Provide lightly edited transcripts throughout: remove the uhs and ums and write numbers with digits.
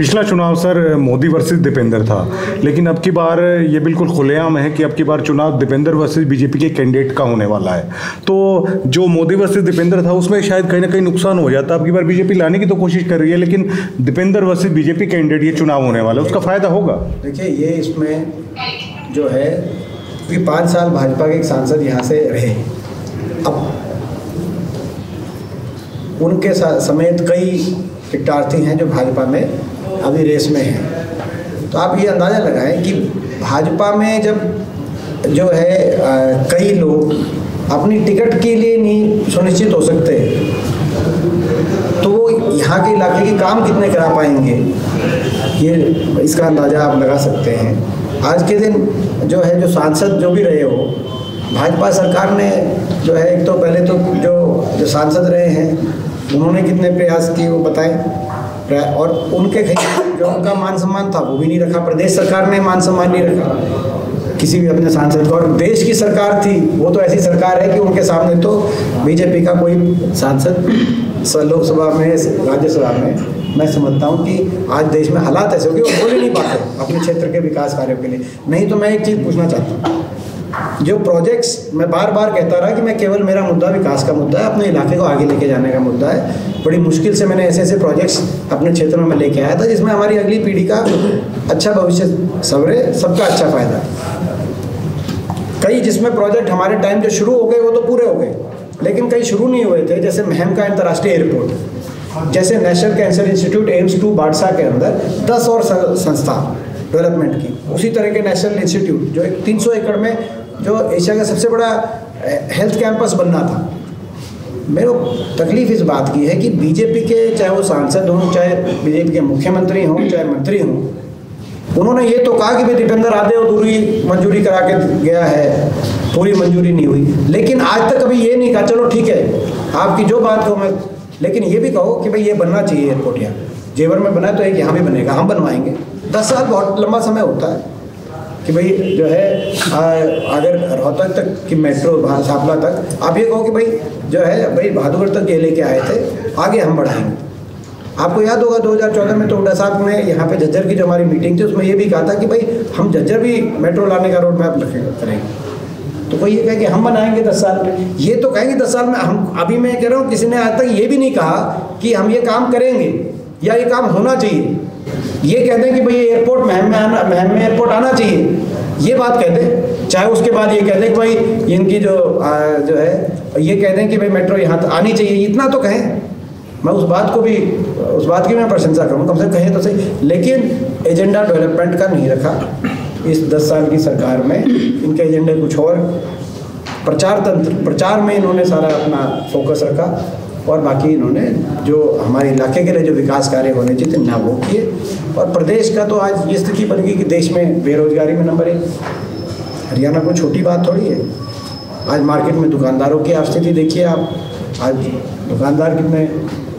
पिछला चुनाव sir Modi versus Dipendra था, लेकिन अब की बार ये बिल्कुल खुलेआम है कि अब की बार चुनाव दीपेंद्र वर्सेस बीजेपी के कैंडिडेट का होने वाला है। तो जो मोदी वर्सेस दीपेंद्र था उसमें शायद कहीं ना कहीं नुकसान हो जाता। अब की बार बीजेपी लाने की तो कोशिश कर रही है, लेकिन दीपेंद्र वर्सेस बीजेपी कैंडिडेट ये चुनाव होने वाला है, उसका फायदा होगा। देखिए, ये इसमें जो है कि 5 साल भाजपा के एक सांसद यहाँ से रहे, अब उनके समेत कई प्रत्याशी हैं जो भाजपा में अभी रेस में हैं। तो आप ये अंदाज़ा लगाएं कि भाजपा में जब जो है कई लोग अपनी टिकट के लिए नहीं सुनिश्चित हो सकते, तो वो यहाँ के इलाके के काम कितने करा पाएंगे, ये इसका अंदाज़ा आप लगा सकते हैं। आज के दिन जो है, जो सांसद जो भी रहे हो, भाजपा सरकार ने जो है, एक तो पहले तो जो सांसद रहे हैं उन्होंने कितने प्रयास किए वो बताएं, और उनके जो उनका मान सम्मान था वो भी नहीं रखा। प्रदेश सरकार ने मान सम्मान नहीं रखा किसी भी अपने सांसद को, और देश की सरकार थी वो तो ऐसी सरकार है कि उनके सामने तो बीजेपी का कोई सांसद लोकसभा में, राज्यसभा में, मैं समझता हूँ कि आज देश में हालात ऐसे हो गए वो बोल ही नहीं पाते अपने क्षेत्र के विकास कार्यों के लिए। नहीं तो मैं एक चीज़ पूछना चाहता हूँ, जो प्रोजेक्ट्स मैं बार बार कहता रहा कि मैं केवल मेरा मुद्दा विकास का मुद्दा है, अपने इलाके को आगे लेके जाने का मुद्दा है। बड़ी मुश्किल से मैंने ऐसे ऐसे प्रोजेक्ट्स अपने क्षेत्र में लेके आया था जिसमें हमारी अगली पीढ़ी का अच्छा भविष्य संवरे, सबका अच्छा फायदा। कई जिसमें प्रोजेक्ट हमारे टाइम जो शुरू हो गए वो तो पूरे हो गए, लेकिन कई शुरू नहीं हुए थे, जैसे महम का अंतर्राष्ट्रीय एयरपोर्ट, जैसे नेशनल कैंसर इंस्टीट्यूट एम्स 2 बादशाह के अंदर 10 और संस्था डेवलपमेंट की, उसी तरह के नेशनल इंस्टीट्यूट जो एक 300 एकड़ में जो एशिया का सबसे बड़ा हेल्थ कैंपस बनना था। मेरे तकलीफ इस बात की है कि बीजेपी के चाहे वो सांसद हों, चाहे बीजेपी के मुख्यमंत्री हों, चाहे मंत्री हों, उन्होंने ये तो कहा कि भाई दीपेंद्र आदेव दूरी मंजूरी करा के गया है, पूरी मंजूरी नहीं हुई, लेकिन आज तक कभी ये नहीं कहा चलो ठीक है आपकी जो बात कहो मैं, लेकिन ये भी कहो कि भाई ये बनना चाहिए एयरपोर्ट, यहाँ जेवर में बना तो एक यहाँ भी बनेगा, हम बनवाएंगे। 10 साल बहुत लंबा समय होता है कि भाई जो है अगर रोहतक तक की मेट्रो सापला तक आप ये कहो कि भाई जो है भाई बहादुरगढ़ तक ये लेके आए थे, आगे हम बढ़ाएंगे। आपको याद होगा 2014 में तो हुड्डा साहब ने यहाँ पे झज्जर की जो हमारी मीटिंग थी उसमें ये भी कहा था कि भाई हम झज्जर भी मेट्रो लाने का रोड मैप करेंगे। तो कोई ये कहे कि हम बनाएंगे 10 साल में, ये तो कहेंगे 10 साल में। हम अभी मैं कह रहा हूँ किसी ने आज तक ये भी नहीं कहा कि हम ये काम करेंगे या ये काम होना चाहिए। ये कहते हैं कि भाई ये एयरपोर्ट महम में एयरपोर्ट आना चाहिए, ये बात कहते हैं। चाहे उसके बाद ये कहते हैं कि भाई इनकी जो है ये कहते हैं कि भाई मेट्रो यहाँ तक आनी चाहिए, इतना तो कहें। मैं उस बात की मैं प्रशंसा करूँ, कम से कम कहें तो सही, लेकिन एजेंडा डेवलपमेंट का नहीं रखा इस 10 साल की सरकार में। इनके एजेंडे कुछ और, प्रचार में इन्होंने सारा अपना फोकस रखा, और बाकी इन्होंने जो हमारे इलाके के लिए जो विकास कार्य होने चाहिए ना वो किए। और प्रदेश का तो आज ये स्थिति बन गई कि देश में बेरोजगारी में नंबर 1। हरियाणा को छोटी बात थोड़ी है। आज मार्केट में दुकानदारों की आप स्थिति देखिए, आप आज दुकानदार कितने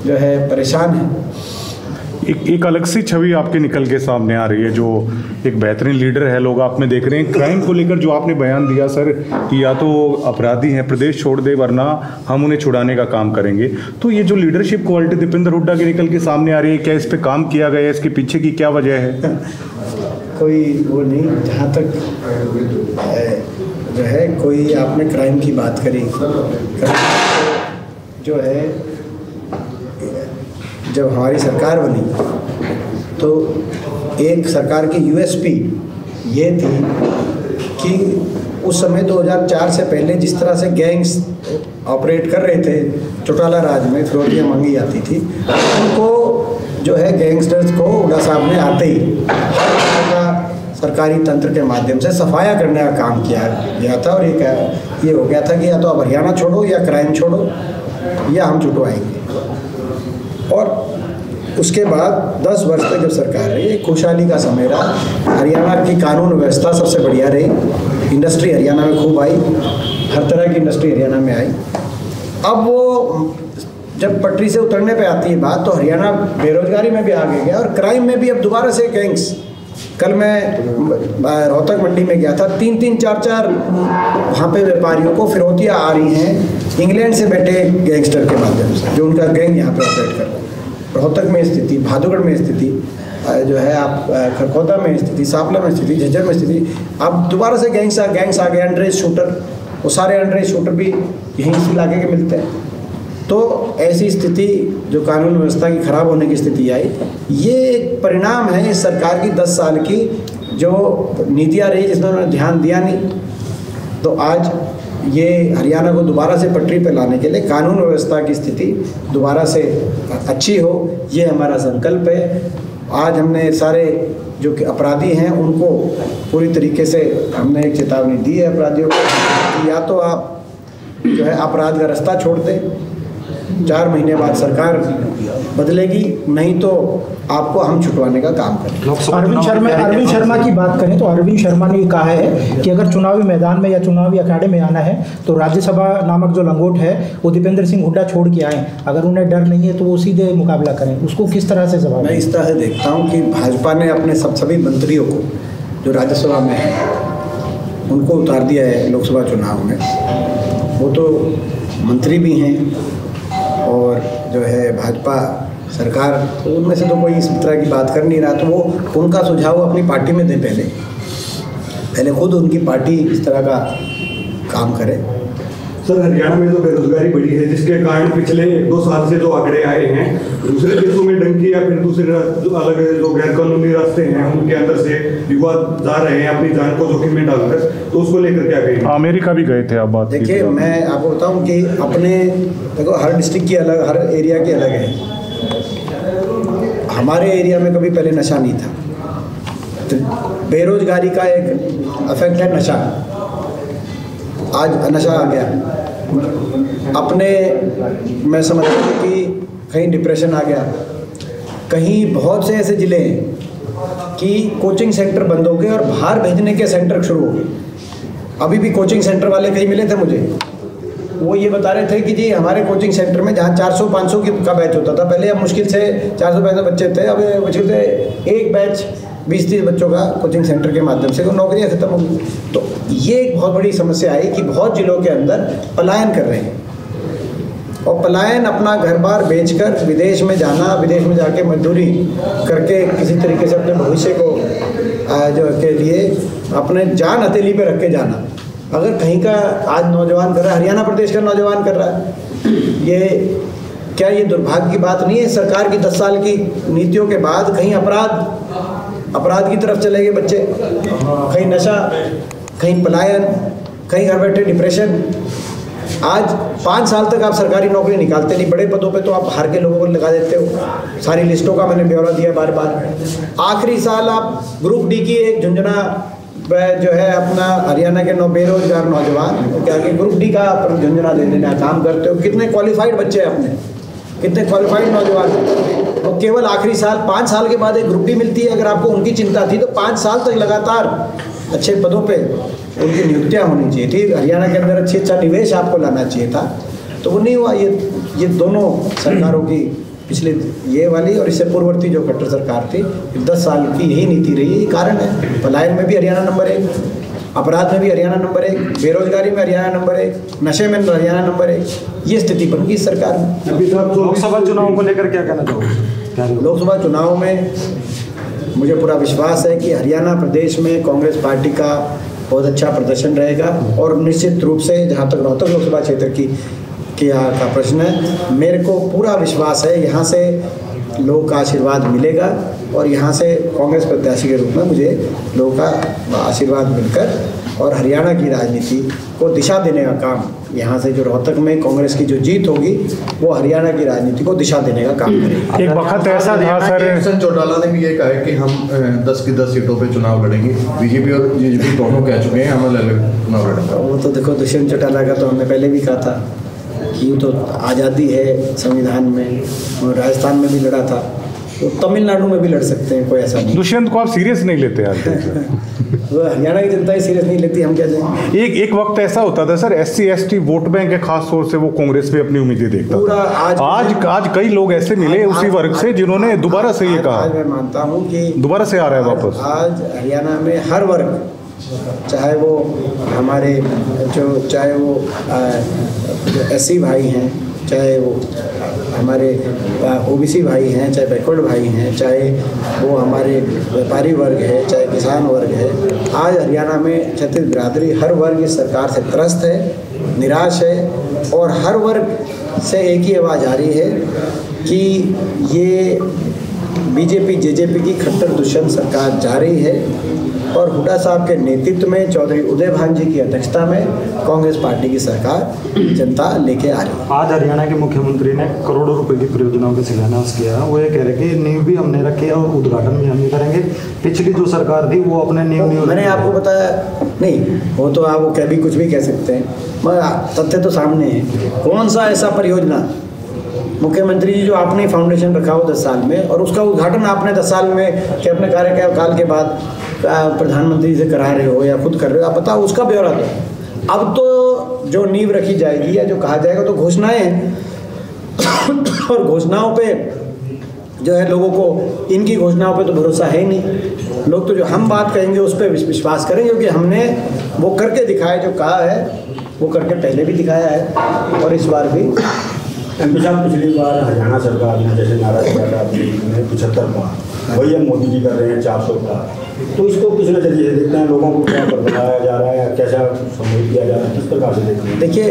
जो है परेशान हैं। एक अलग सी छवि आपके निकल के सामने आ रही है, जो एक बेहतरीन लीडर है, लोग आप में देख रहे हैं। क्राइम को लेकर जो आपने बयान दिया सर कि या तो अपराधी हैं प्रदेश छोड़ दे वरना हम उन्हें छुड़ाने का काम करेंगे, तो ये जो लीडरशिप क्वालिटी दीपेंद्र हुड्डा की निकल के सामने आ रही है, क्या इस पर काम किया गया है? इसके पीछे की क्या वजह है? कोई वो नहीं, जहाँ तक जो है कोई आपने क्राइम की बात करी, जो है जब हमारी सरकार बनी तो एक सरकार की यूएसपी ये थी कि उस समय 2004 से पहले जिस तरह से गैंग्स ऑपरेट कर रहे थे चौटाला राज में, फिरौतियाँ मांगी जाती थी, उनको जो है गैंगस्टर्स को हुड्डा साहब ने आते ही हर तरह का सरकारी तंत्र के माध्यम से सफाया करने का काम किया गया था। और ये हो गया था कि या तो आप हरियाणा छोड़ो या क्राइम छोड़ो या हम छुटवाएंगे। और उसके बाद 10 वर्ष तक जब सरकार रही, खुशहाली का समय रहा। हरियाणा की कानून व्यवस्था सबसे बढ़िया रही, इंडस्ट्री हरियाणा में खूब आई, हर तरह की इंडस्ट्री हरियाणा में आई। अब वो जब पटरी से उतरने पे आती है बात, तो हरियाणा बेरोजगारी में भी आगे गया और क्राइम में भी अब दोबारा से गैंग्स। कल मैं रोहतक मंडी में गया था, 3-3, 4-4 वहाँ पे व्यापारियों को फिरौतियाँ आ रही हैं इंग्लैंड से बैठे गैंगस्टर के माध्यम से, जो उनका गैंग यहाँ पे ऑपरेट कर रहा है। रोहतक में स्थिति, बहादुरगढ़ में स्थिति, जो है आप खरखोदा में स्थिति, सांपला में स्थिति, झज्जर में स्थिति, अब दोबारा से गैंग्स आ गए, अंडरेज शूटर, वो सारे अंडरेज शूटर भी यहीं इस इलाके के मिलते हैं। तो ऐसी स्थिति जो कानून व्यवस्था की खराब होने की स्थिति आई, ये एक परिणाम है इस सरकार की 10 साल की जो नीतियाँ रही जिसमें उन्होंने ध्यान दिया नहीं। तो आज ये हरियाणा को दोबारा से पटरी पर लाने के लिए कानून व्यवस्था की स्थिति दोबारा से अच्छी हो, ये हमारा संकल्प है। आज हमने सारे जो कि अपराधी हैं उनको पूरी तरीके से हमने एक चेतावनी दी है अपराधियों को कि या तो आप जो है अपराध का रास्ता छोड़ दें, 4 महीने बाद सरकार बदलेगी, नहीं तो आपको हम छुटवाने का काम करें। अरविंद शर्मा की बात करें तो अरविंद शर्मा ने कहा है कि अगर चुनावी मैदान में या चुनावी अखाड़े में आना है तो राज्यसभा नामक जो लंगोट है वो दीपेंद्र सिंह हुड्डा छोड़ के आए, अगर उन्हें डर नहीं है तो वो सीधे मुकाबला करें। उसको किस तरह से जवाब? मैं इस तरह से देखता हूँ कि भाजपा ने अपने सभी मंत्रियों को जो राज्यसभा में है उनको उतार दिया है लोकसभा चुनाव में। वो तो मंत्री भी हैं और जो है भाजपा सरकार, तो उनमें से तो कोई इस तरह की बात कर नहीं रहा, तो वो उनका सुझाव अपनी पार्टी में दें, पहले खुद उनकी पार्टी इस तरह का काम करे। सर, हरियाणा में जो बेरोजगारी बढ़ी है जिसके कारण पिछले 1-2 साल से जो आंकड़े आए हैं दूसरे देशों में डंकी या फिर दूसरे जो अलग जो गैर कानूनी रास्ते हैं उनके अंदर से युवा जा रहे हैं अपनी जान को जोखिम में डालकर, तो उसको लेकर क्या कहेंगे? अमेरिका भी गए थे आप बात? देखिए, मैं आपको बताऊं कि अपने देखो हर डिस्ट्रिक्ट की अलग, हर एरिया की अलग है। हमारे एरिया में कभी पहले नशा नहीं था, तो बेरोजगारी का एक इफेक्ट है नशा, आज नशा आ गया। अपने मैं समझता हूँ कि कहीं डिप्रेशन आ गया, कहीं बहुत से ऐसे ज़िले हैं कि कोचिंग सेंटर बंद हो गए और बाहर भेजने के सेंटर शुरू हो गए। अभी भी कोचिंग सेंटर वाले कहीं मिले थे मुझे, वो ये बता रहे थे कि जी हमारे कोचिंग सेंटर में जहाँ 400-500 का बैच होता था पहले, अब मुश्किल से 400-500 बच्चे थे, अब मुश्किल से एक बैच 20-30 बच्चों का कोचिंग सेंटर के माध्यम से नौकरियाँ खत्म हो गई। तो ये एक बहुत बड़ी समस्या आई कि बहुत जिलों के अंदर पलायन कर रहे हैं, और पलायन अपना घर बार बेचकर विदेश में जाना, विदेश में जाके मजदूरी करके किसी तरीके से अपने भविष्य को जो के लिए अपने जान हथेली पे रख के जाना। अगर कहीं का आज नौजवान कर रहा है, हरियाणा प्रदेश का नौजवान कर रहा है, ये क्या ये दुर्भाग्य की बात नहीं है? सरकार की 10 साल की नीतियों के बाद कहीं अपराध की तरफ चले गए बच्चे, कहीं नशा, कहीं पलायन, कहीं घर बैठे डिप्रेशन। आज 5 साल तक आप सरकारी नौकरी निकालते नहीं, बड़े पदों पे तो आप बाहर के लोगों को लगा देते हो। सारी लिस्टों का मैंने ब्यौरा दिया बार बार। आखिरी साल आप ग्रुप डी की एक झुंझुना जो है अपना हरियाणा के बेरोजगार नौजवान क्या कि ग्रुप डी का झुंझुना देने का काम करते हो। कितने क्वालिफाइड बच्चे हैं अपने, कितने क्वालिफाइड नौजवान, और केवल आखिरी साल 5 साल के बाद एक ग्रुप डी मिलती है। अगर आपको उनकी चिंता थी तो 5 साल तक लगातार अच्छे पदों पे उनकी नियुक्तियाँ होनी चाहिए थी। हरियाणा के अंदर अच्छा निवेश आपको लाना चाहिए था, तो वो नहीं हुआ। ये दोनों सरकारों की, पिछले ये वाली और इससे पूर्ववर्ती जो खट्टर सरकार थी, 10 साल की यही नीति रही। यही कारण है, पलायन में भी हरियाणा नंबर 1, अपराध में भी हरियाणा नंबर 1, बेरोजगारी में हरियाणा नंबर 1, नशे में हरियाणा नंबर 1। ये स्थिति बन गई सरकार में। लोकसभा चुनाव को लेकर क्या कहना चाहोगे? लोकसभा चुनाव में मुझे पूरा विश्वास है कि हरियाणा प्रदेश में कांग्रेस पार्टी का बहुत अच्छा प्रदर्शन रहेगा, और निश्चित रूप से जहाँ तक रोहतक लोकसभा क्षेत्र की का प्रश्न है, मेरे को पूरा विश्वास है यहाँ से लोगों का आशीर्वाद मिलेगा, और यहाँ से कांग्रेस प्रत्याशी के रूप में मुझे लोगों का आशीर्वाद मिलकर और हरियाणा की राजनीति को दिशा देने का काम, यहाँ से जो रोहतक में कांग्रेस की जो जीत होगी वो हरियाणा की राजनीति को दिशा देने का काम करेगी। एक वक्त ऐसा था सर, दुष्यंत चौटाला ने भी ये कहा है कि हम 10 की 10 सीटों पे चुनाव लड़ेंगे। बीजेपी और जेजेपी दोनों कह चुके हैं हम अलग चुनाव लड़ेंगे। वो तो देखो, दुष्यंत चौटाला का तो हमने पहले भी कहा था कि तो आज़ादी है संविधान में, और राजस्थान में भी लड़ा था, तो तमिलनाडु में भी लड़ सकते हैं, कोई ऐसा नहीं। दुष्यंत को आप सीरियस नहीं लेते यार? वो हरियाणा की जनता ही सीरियस नहीं लेती, हम क्या जाएं। एक वक्त ऐसा होता था sir, SC ST vote bank है, खास तौर से वो कांग्रेस पे अपनी उम्मीदें देखता पूरा आज कई लोग ऐसे मिले उसी वर्ग से जिन्होंने दोबारा से ये कहा। आज मैं मानता हूँ कि दोबारा से आ रहा है वापस। आज हरियाणा में हर वर्ग, चाहे वो हमारे चाहे वो SC भाई हैं, चाहे वो हमारे ओबीसी भाई हैं, चाहे बैकवर्ड भाई हैं, चाहे वो हमारे व्यापारी वर्ग है, चाहे किसान वर्ग है, आज हरियाणा में क्षत्रिय बिरादरी हर वर्ग इस सरकार से त्रस्त है, निराश है और हर वर्ग से एक ही आवाज़ आ रही है कि ये बीजेपी जेजेपी की खट्टर दुष्यंत सरकार जा रही है और हुड्डा साहब के नेतृत्व में चौधरी उदय भान जी की अध्यक्षता में कांग्रेस पार्टी की सरकार जनता लेके आ रही है। आज हरियाणा के मुख्यमंत्री ने करोड़ों रुपए की परियोजनाओं का शिलान्यास किया है। वो ये कह रहे कि नींव भी हमने रखी है और उद्घाटन भी हम ही करेंगे। पिछली जो सरकार थी वो अपने नींव मैंने आपको बताया नहीं, वो तो आप वो भी कुछ भी कह सकते हैं, मगर तथ्य तो सामने है। कौन सा ऐसा परियोजना मुख्यमंत्री जी जो आपने फाउंडेशन रखा हो 10 साल में और उसका उद्घाटन आपने 10 साल में कि अपने कार्यकाल के बाद प्रधानमंत्री से करा रहे हो या खुद कर रहे हो, आप बताओ उसका ब्यौरा दो। अब तो जो नींव रखी जाएगी या जो कहा जाएगा तो घोषणाएं हैं और घोषणाओं पे जो है लोगों को इनकी घोषणाओं पे तो भरोसा है ही नहीं। लोग तो जो हम बात कहेंगे उस पर विश्वास करेंगे क्योंकि हमने वो करके दिखाया, जो कहा है वो करके पहले भी दिखाया है और इस बार भी। एमपी साहब पिछली बार हरियाणा सरकार ने जैसे नारा दिया 75 का, वही अब मोदी जी कर रहे हैं 400 का, तो इसको किस नजरिए से देखते हैं? लोगों को क्या बताया जा रहा है, कैसा संबोधित किया जा रहा है, किस प्रकार से देखते हैं? देखिए,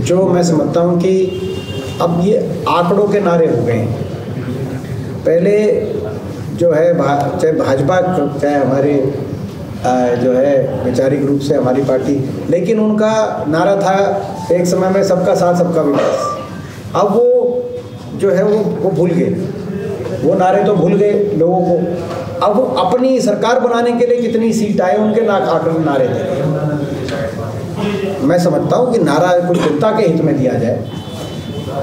जो मैं समझता हूँ कि अब ये आंकड़ों के नारे हो गए हैं। पहले जो है चाहे भाजपा चाहे हमारे जो है वैचारिक रूप से हमारी पार्टी, लेकिन उनका नारा था एक समय में सबका साथ सबका विकास। अब वो जो है वो भूल गए, वो नारे तो भूल गए लोगों को। अब वो अपनी सरकार बनाने के लिए कितनी सीट आए उनके नारे थे। मैं समझता हूँ कि नारा कुछ जनता के हित में दिया जाए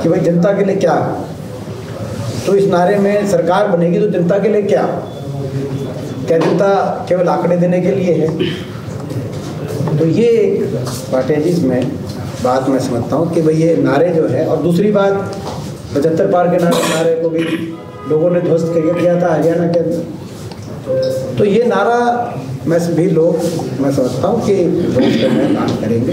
कि भाई जनता के लिए क्या, तो इस नारे में सरकार बनेगी तो जनता के लिए क्या जनता केवल आंकड़े देने के लिए है? तो ये एक स्ट्रैटेजी में बात मैं समझता हूँ कि भाई ये नारे जो है। और दूसरी बात 75 पार के नारे को भी लोगों ने ध्वस्त किया था हरियाणा के अंदर। तो ये नारा मैं समझता हूँ कि ध्वस्त करने का काम करेंगे।